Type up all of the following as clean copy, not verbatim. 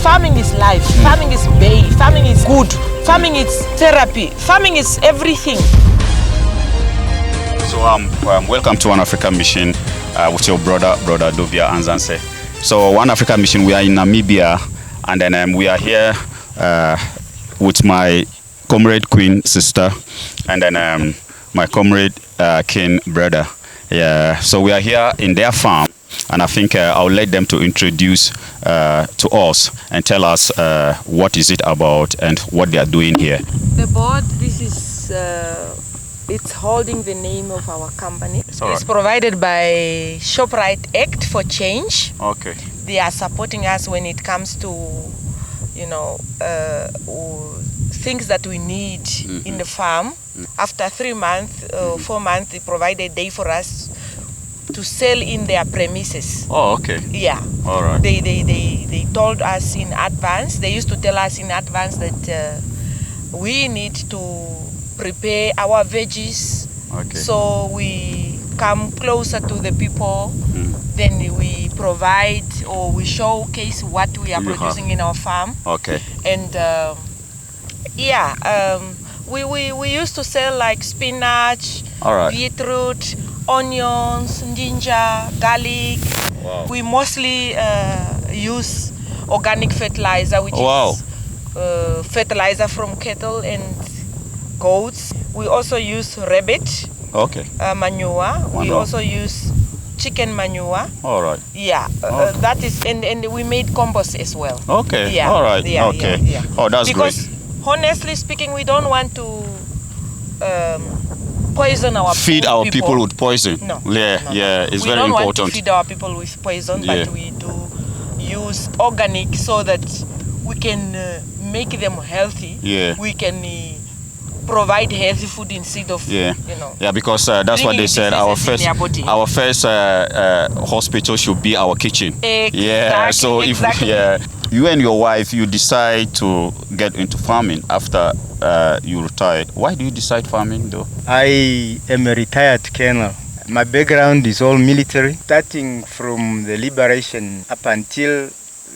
farming is life. Farming is bay. Farming is good. Farming is therapy. Farming is everything. So welcome to One Africa Mission with your brother Dovia Anzanse. So One Africa Mission, we are in Namibia, and then we are here with my comrade Queen sister, and then my comrade King brother. Yeah. So we are here in their farm, and I think I'll let them to introduce to us and tell us what is it about and what they are doing here. The board, this is it's holding the name of our company. It's provided by ShopRite Act for Change. Okay. They are supporting us when it comes to, things that we need in the farm. After 3 months, 4 months, they provide a day for us to sell in their premises. Oh, okay. Yeah. All right. They told us in advance. They used to tell us in advance that we need to prepare our veggies. Okay. So we come closer to the people. Then we provide or we showcase what we are producing in our farm. Okay. And we used to sell like spinach, beetroot, onions, ginger, garlic. Wow. We mostly use organic fertilizer, which is fertilizer from cattle and goats. We also use rabbit manure. We also use chicken manure. All right. Yeah, that is, and we made compost as well. Okay. Yeah. All right. Yeah, okay. Yeah, yeah. Oh, that's because, great. honestly speaking, we don't want to poison our feed our people with poison. No. Yeah, it's very important. We don't want to feed our people with poison, but we do use organic so that we can make them healthy. Yeah. We can provide healthy food instead of because that's what they said. Our first hospital should be our kitchen. Exactly, yeah. So if you and your wife, you decide to get into farming after you retired. Why do you decide farming though? I am a retired colonel. My background is all military. Starting from the liberation up until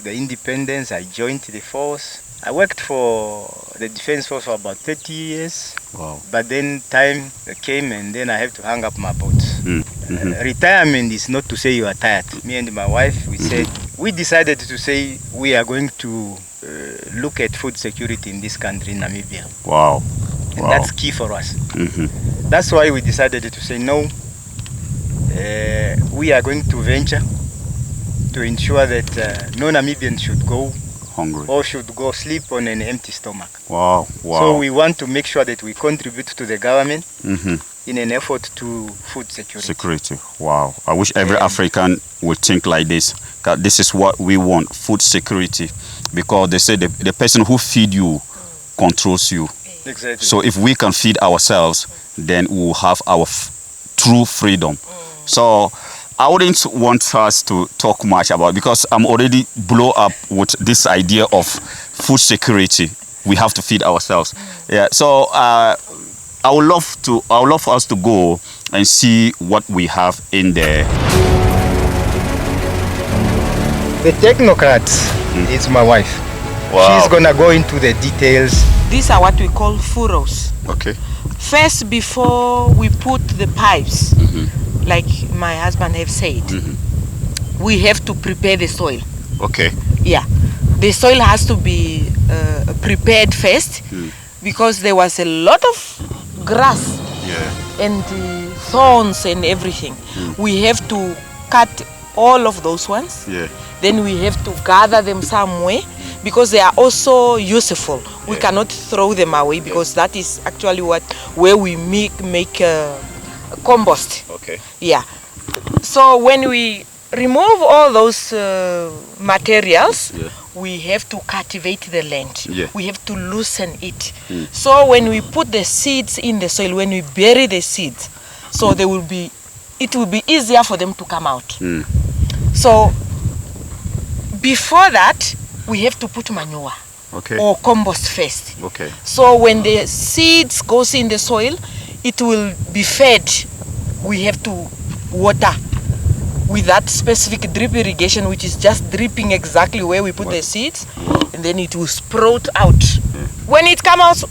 the independence, I joined the force. I worked for the Defense Force for about 30 years. Wow. But then time came and then I have to hang up my boots. Retirement is not to say you are tired. Me and my wife, we decided to say we are going to look at food security in this country, in Namibia. Wow. And that's key for us. That's why we decided to say no. We are going to venture to ensure that no Namibian should go hungry or should go sleep on an empty stomach. Wow. So we want to make sure that we contribute to the government in an effort to food security. Wow. I wish every African would think like this. This is what we want, food security. Because they say the person who feeds you controls you. Exactly. So if we can feed ourselves, then we will have our true freedom. So I wouldn't want us to talk much about, because I'm already blown up with this idea of food security. We have to feed ourselves. Yeah. So I would love us to go and see what we have in there. The technocrat is my wife. Wow. She's gonna go into the details. These are what we call furrows. Okay. First, before we put the pipes, like my husband have said, we have to prepare the soil. Okay. Yeah, the soil has to be prepared first, because there was a lot of grass and thorns and everything. We have to cut all of those ones. Then we have to gather them somewhere, because they are also useful. We cannot throw them away, because that is actually where we make compost. Okay. Yeah. So when we remove all those materials, we have to cultivate the land. We have to loosen it. So when we put the seeds in the soil, when we bury the seeds, so it will be easier for them to come out. So before that, we have to put manure or compost first. Okay. So when the seeds goes in the soil, it will be fed. We have to water. with that specific drip irrigation, which is just dripping exactly where we put the seeds, and then it will sprout out. When it comes out,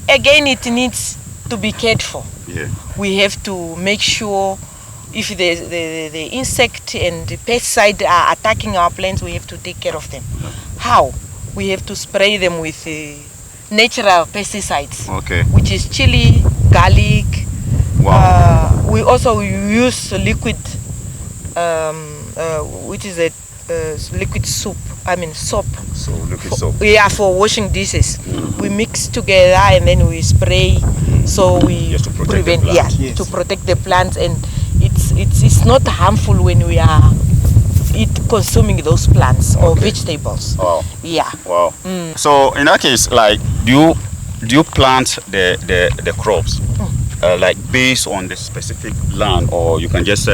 again, it needs to be cared for. We have to make sure if the insect and the pesticide are attacking our plants, we have to take care of them. How? We have to spray them with natural pesticides, which is chili, garlic. We also use liquid, which is a liquid soap. Soap. So liquid soap. Yeah, for washing dishes. We mix together and then we spray, so we Just to protect prevent. the plant. To protect the plants, and it's not harmful when we are consuming those plants or vegetables. Wow. Yeah. Wow. So in that case, like, do you plant the crops like based on the specific land, or you can just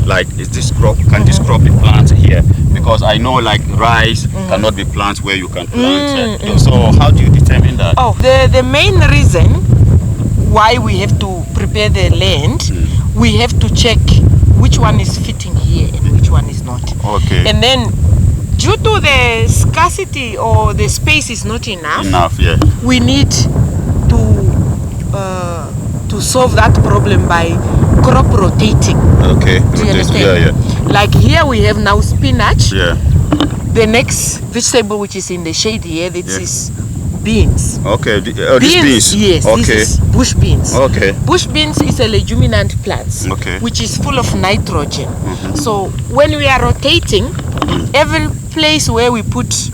like, is this crop, can this crop be planted here? Because I know like rice cannot be planted where you can plant. So how do you determine that? The main reason why we have to prepare the land, we have to check which one is fitting here and which one is not. And then due to the scarcity or the space is not enough, we need to solve that problem by crop rotating. Do you understand? Like here we have now spinach. The next vegetable which is in the shade here, this is beans. Beans. Yes, this is bush beans. Bush beans is a leguminant plant, which is full of nitrogen. So when we are rotating, every place where we put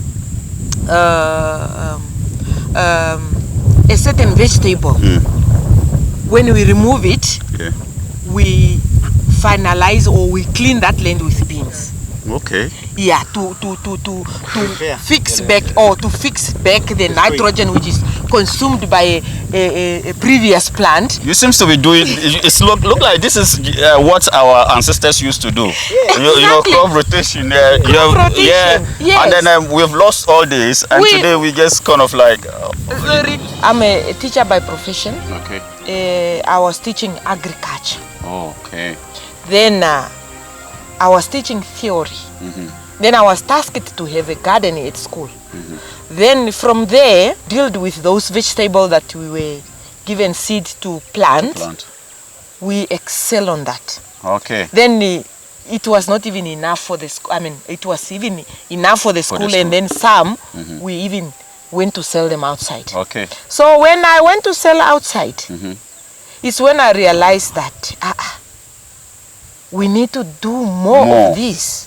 a certain vegetable, when we remove it, we finalize or we clean that land with beans. Yeah, to fix back the nitrogen which is consumed by a previous plant. You seems to be doing. It's look like this is what our ancestors used to do. You know, crop rotation. Yes. And then we've lost all this, and today we just kind of like. I'm a teacher by profession. I was teaching agriculture. Then I was teaching theory. Then I was tasked to have a garden at school. Then from there, dealt with those vegetables that we were given seed to plant. We excel on that. Then it was not even enough for the school. It was even enough for the school, and then some we even went to sell them outside. So when I went to sell outside, it's when I realized that we need to do more of this.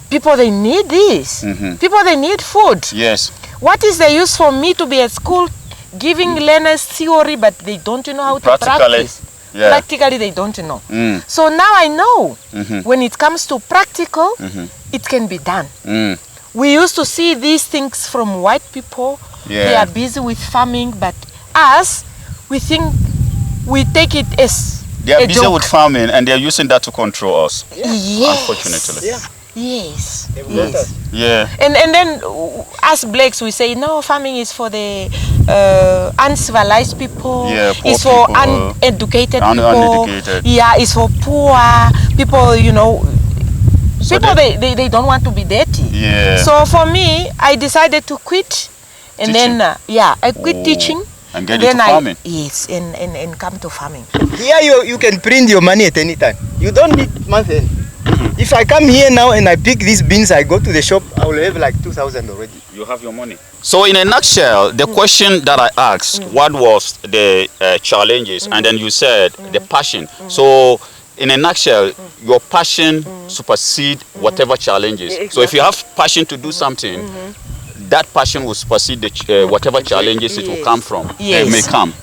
People, they need this. People, they need food. What is the use for me to be at school giving learners theory, but they don't know how to practice? Practically, they don't know. So now I know when it comes to practical, it can be done. We used to see these things from white people. They are busy with farming, but us, we think we take it as they are busy with farming, and they are using that to control us. Unfortunately. And then us blacks, we say no, farming is for the uncivilized people. It's for uneducated people. It's for poor people. So people they don't want to be dirty. So for me, I decided to quit, and then I quit teaching. And get into farming. And come to farming. Here you can print your money at any time. You don't need month end. If I come here now and I pick these beans, I go to the shop, I will have like 2,000 already. You have your money. So in a nutshell, the question that I asked, what was the challenges? And then you said the passion. So in a nutshell, your passion supersedes whatever challenges. So if you have passion to do something, that passion will supersede whatever challenges it will come from. It may come.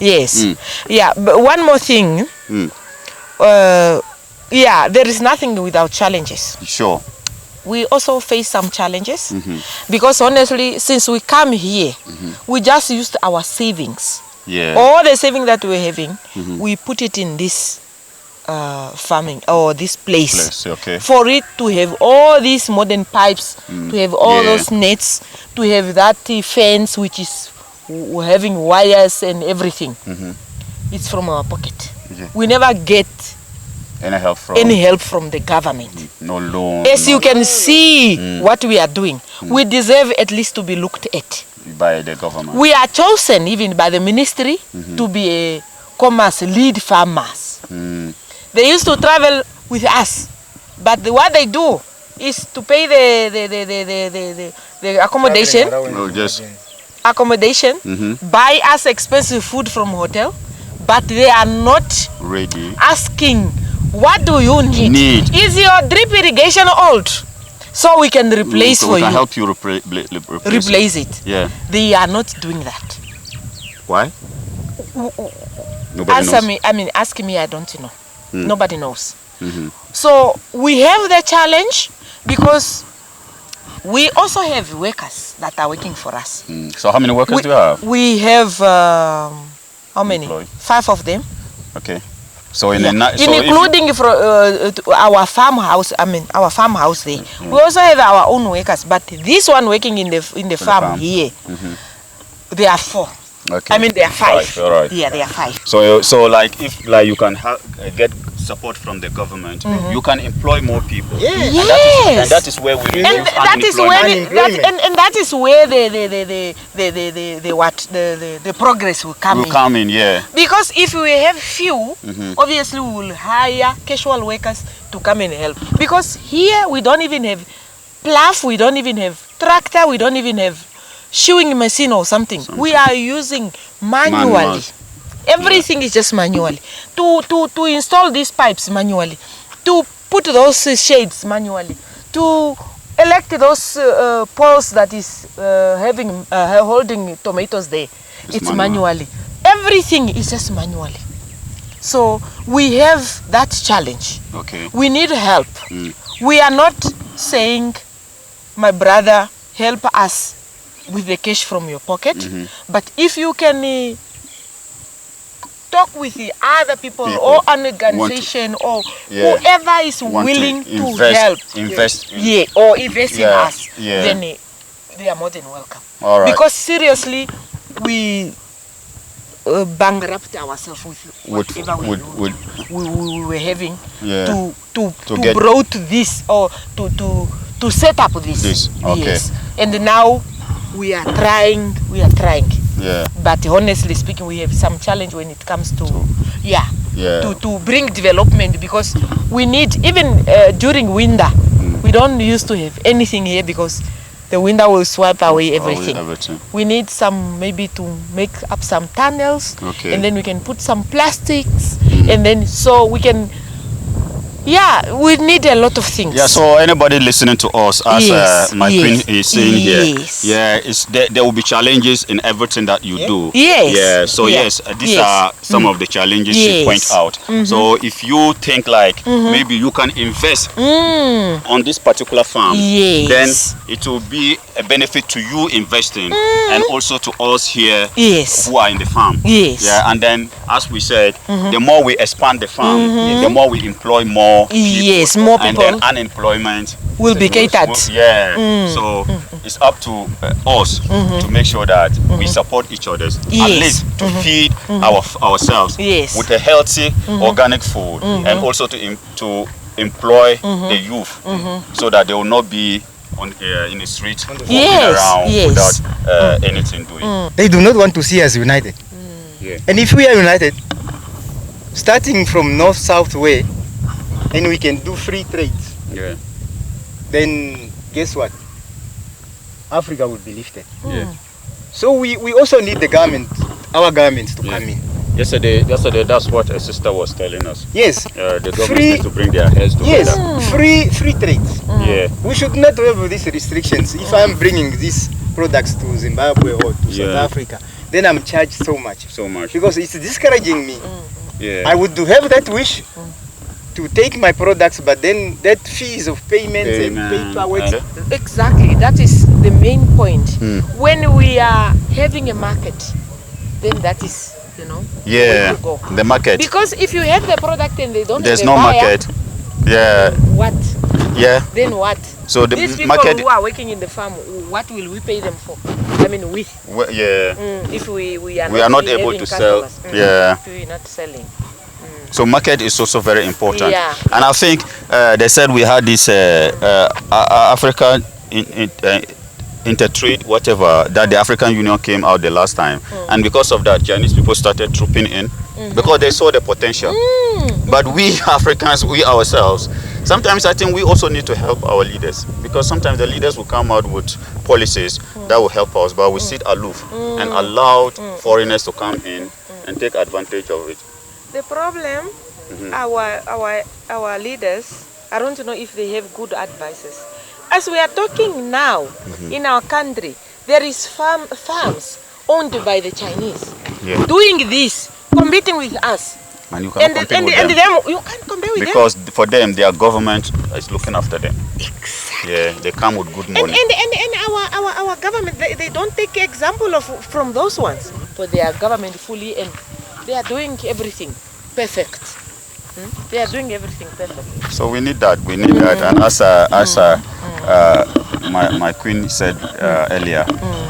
But one more thing. There is nothing without challenges. We also face some challenges because honestly, since we come here, we just used our savings. All the savings that we're having, we put it in this farming or this place. For it to have all these modern pipes, to have all those nets, to have that fence which is having wires and everything. It's from our pocket. We never get any help from the government. No loan. As you can see what we are doing, we deserve at least to be looked at. By the government. We are chosen even by the ministry to be a commerce lead farmers. They used to travel with us, but what they do is to pay the accommodation, buy us expensive food from hotel, but they are not ready asking, what do you need? Is your drip irrigation old? So we can replace for we can you. Help you replace it. Yeah. They are not doing that. Why? Nobody knows. Ask me, I don't know. Nobody knows. So we have the challenge because we also have workers that are working for us. So how many workers do you have? We have, how many? 5 of them. Okay. So including our farmhouse, our farmhouse there. We also have our own workers, but this one working in the farm here, they are 4. Okay. They are 5. All right. Yeah, they are 5. So like if you can get support from the government, you can employ more people. Yes. And that is where we and that is where that is where the progress will come in. Yeah. Because if we have few, obviously we will hire casual workers to come and help. Because here we don't even have plough, we don't even have tractor, we don't even have shoeing machine or something. We are using manually. Everything is just manually. To install these pipes manually, to put those shades manually, to elect those poles that is holding tomatoes there. It's manually. Everything is just manually. So we have that challenge. Okay. We need help. We are not saying, my brother, help us with the cash from your pocket, but if you can talk with the other people or an organization or whoever is willing to help, or invest in us, then they are more than welcome. All right. Because seriously, we bankrupt ourselves with whatever we were having to brought this or to set up this. Okay. Yes. And now we are trying. Yeah. But honestly speaking, we have some challenge when it comes to to bring development, because we need, even during winter, we don't used to have anything here because the winter will swipe away everything. We need some, maybe to make up some tunnels, and then we can put some plastics, and then so we can. Yeah, we need a lot of things. Yeah, so anybody listening to us, as my queen is saying here, there will be challenges in everything that you do. Yes. Yeah, so these are some of the challenges she points out. So if you think like maybe you can invest on this particular farm, then it will be a benefit to you investing and also to us here who are in the farm. Yes. Yeah, and then as we said, the more we expand the farm, the more we employ more people. Yes, more people. And then unemployment will be catered. So it's up to us to make sure that we support each other, at least to feed ourselves with a healthy organic food, and also to employ the youth so that they will not be in the street walking around without anything doing. They do not want to see us united. And if we are united, starting from north-south way, and we can do free trade, then guess what? Africa will be lifted. So we also need the government, our governments to come in. Yesterday, that's what a sister was telling us. Yes. The government needs to bring their heads together. Yes, free trade. We should not have these restrictions. If I'm bringing these products to Zimbabwe or to South Africa, then I'm charged so much. Because it's discouraging me. I would have that wish to take my products, but then that fees of payments and paperwork. Exactly, that is the main point. When we are having a market, then that is, where to go. The market. Because if you have the product and they don't there's have no buyer, market. What? Then what? So the these people market who are working in the farm, what will we pay them for? If we are not able to sell. If we are not selling. So market is also very important. Yeah. And I think they said we had this African intertrade, whatever, that the African Union came out the last time. And because of that, Chinese people started trooping in because they saw the potential. But we Africans, we ourselves, sometimes I think we also need to help our leaders, because sometimes the leaders will come out with policies that will help us, but we sit aloof and allow foreigners to come in and take advantage of it. The problem, our leaders, I don't know if they have good advices. As we are talking now, in our country, there is farms owned by the Chinese doing this, competing with us. And you cannot compete with them. You can't compare with because for them, their government is looking after them. Exactly. Yeah, they come with good money. And our government, they don't take example from those ones. But their government fully, and they are doing everything perfect. They are doing everything perfect. So we need that. We need that. And as my queen said earlier,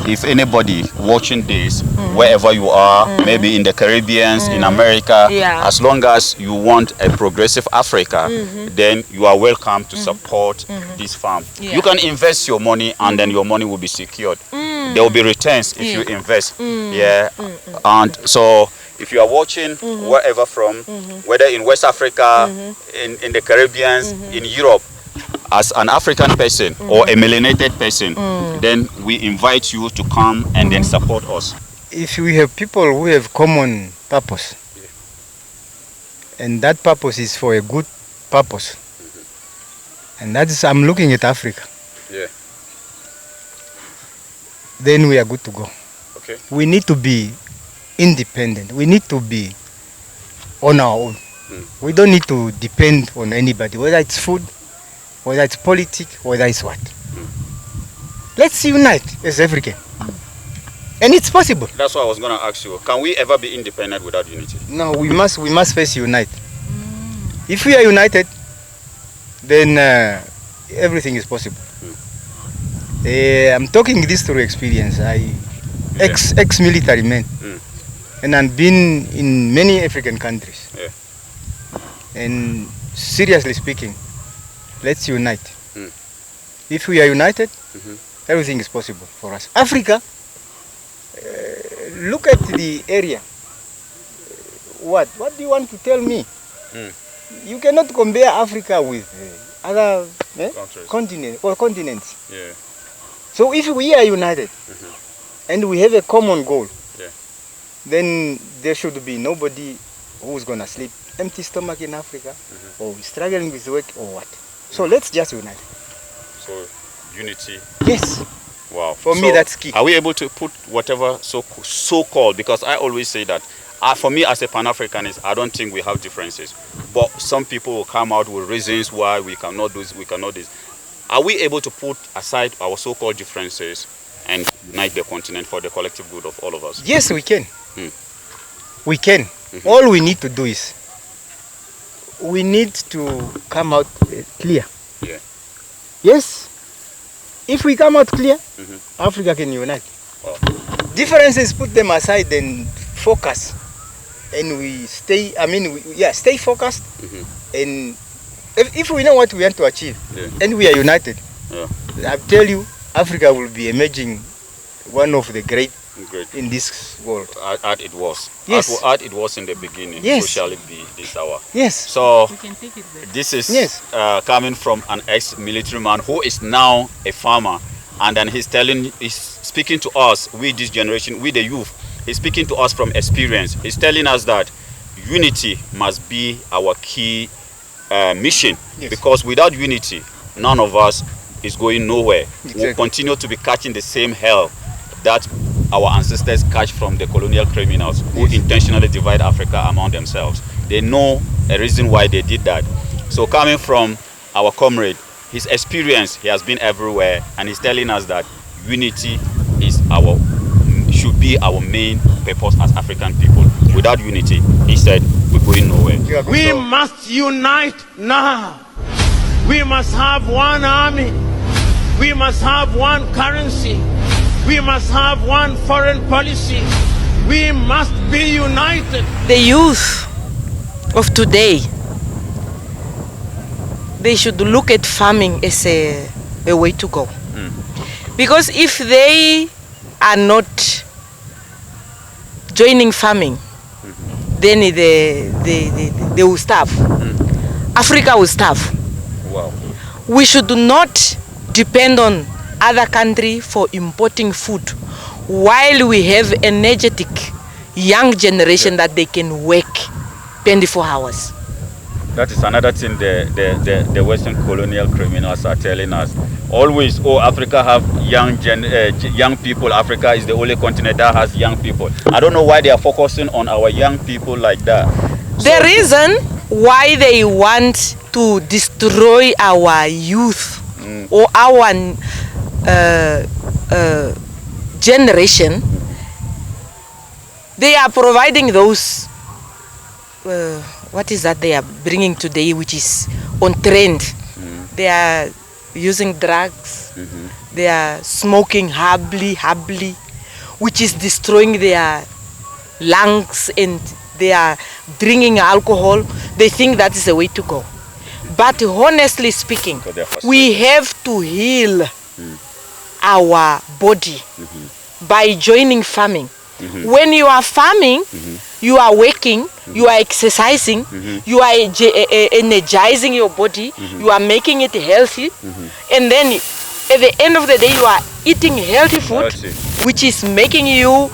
if anybody watching this, wherever you are, maybe in the Caribbean, in America, as long as you want a progressive Africa, then you are welcome to support this farm. You can invest your money, and then your money will be secured. There will be returns if you invest. And so if you are watching wherever from, whether in West Africa, in the Caribbean, in Europe, as an African person or a melanated person, then we invite you to come and then support us. If we have people who have common purpose, and that purpose is for a good purpose, and that is, I'm looking at Africa, then we are good to go. Okay. We need to be independent. We need to be on our own. We don't need to depend on anybody, whether it's food, whether it's politics, whether it's what. Let's unite as African. And it's possible. That's what I was going to ask you. Can we ever be independent without unity? No, we must first unite. If we are united, then everything is possible. I'm talking this through experience. Ex-military man. And I've been in many African countries. And seriously speaking, let's unite. If we are united, everything is possible for us. Africa, look at the area. What do you want to tell me? You cannot compare Africa with other continents. So if we are united and we have a common goal, then there should be nobody who's going to sleep empty stomach in Africa or struggling with work or what. So let's just unite. So unity. Yes. Wow. For me, that's key. Are we able to put whatever so-called, because I always say that, for me as a Pan-Africanist, I don't think we have differences. But some people will come out with reasons why we cannot do this, we cannot do this. Are we able to put aside our so-called differences and unite the continent for the collective good of all of us? Yes, we can. We can. All we need to do is, we need to come out clear. Yes. If we come out clear, Africa can unite. Differences, put them aside and focus. And we stay, stay focused. And if we know what we want to achieve, and we are united, I tell you, Africa will be emerging one of the great in this world. Art it was. Yes. Art it was in the beginning. Yes. So shall it be this hour. Yes. So We can take it back. this is coming from an ex-military man who is now a farmer, and then he's speaking to us, we this generation, we the youth. He's speaking to us from experience. He's telling us that unity must be our key mission, because without unity, none of us is going nowhere. We'll continue to be catching the same hell that our ancestors catch from the colonial criminals who intentionally divide Africa among themselves. They know a reason why they did that. So coming from our comrade, his experience, he has been everywhere, and he's telling us that unity should be our main purpose as African people. Without unity, he said, we're going nowhere. We must unite now. We must have one army. We must have one currency. We must have one foreign policy. We must be united. The youth of today, they should look at farming as a way to go. Because if they are not joining farming, then they will starve. Africa will starve. Wow. We should not depend on other country for importing food while we have energetic young generation that they can work 24 hours. That is another thing the Western colonial criminals are telling us. Always, oh, Africa have young people. Africa is the only continent that has young people. I don't know why they are focusing on our young people like that. The reason why they want to destroy our youth or our generation, they are providing those what is that they are bringing today, which is on trend. They are using drugs, they are smoking herbally, which is destroying their lungs, and they are drinking alcohol. They think that is the way to go. But honestly speaking, we have to heal our body by joining farming. When you are farming, you are working, you are exercising, you are energizing your body, you are making it healthy, and then at the end of the day you are eating healthy food, which is making you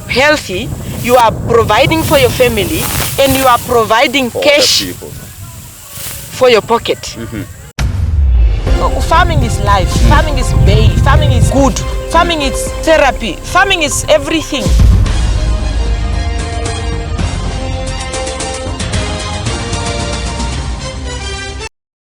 healthy. You are providing for your family, and you are providing For cash other people. for your pocket. Farming is life, farming is bay, farming is good, farming is therapy, farming is everything.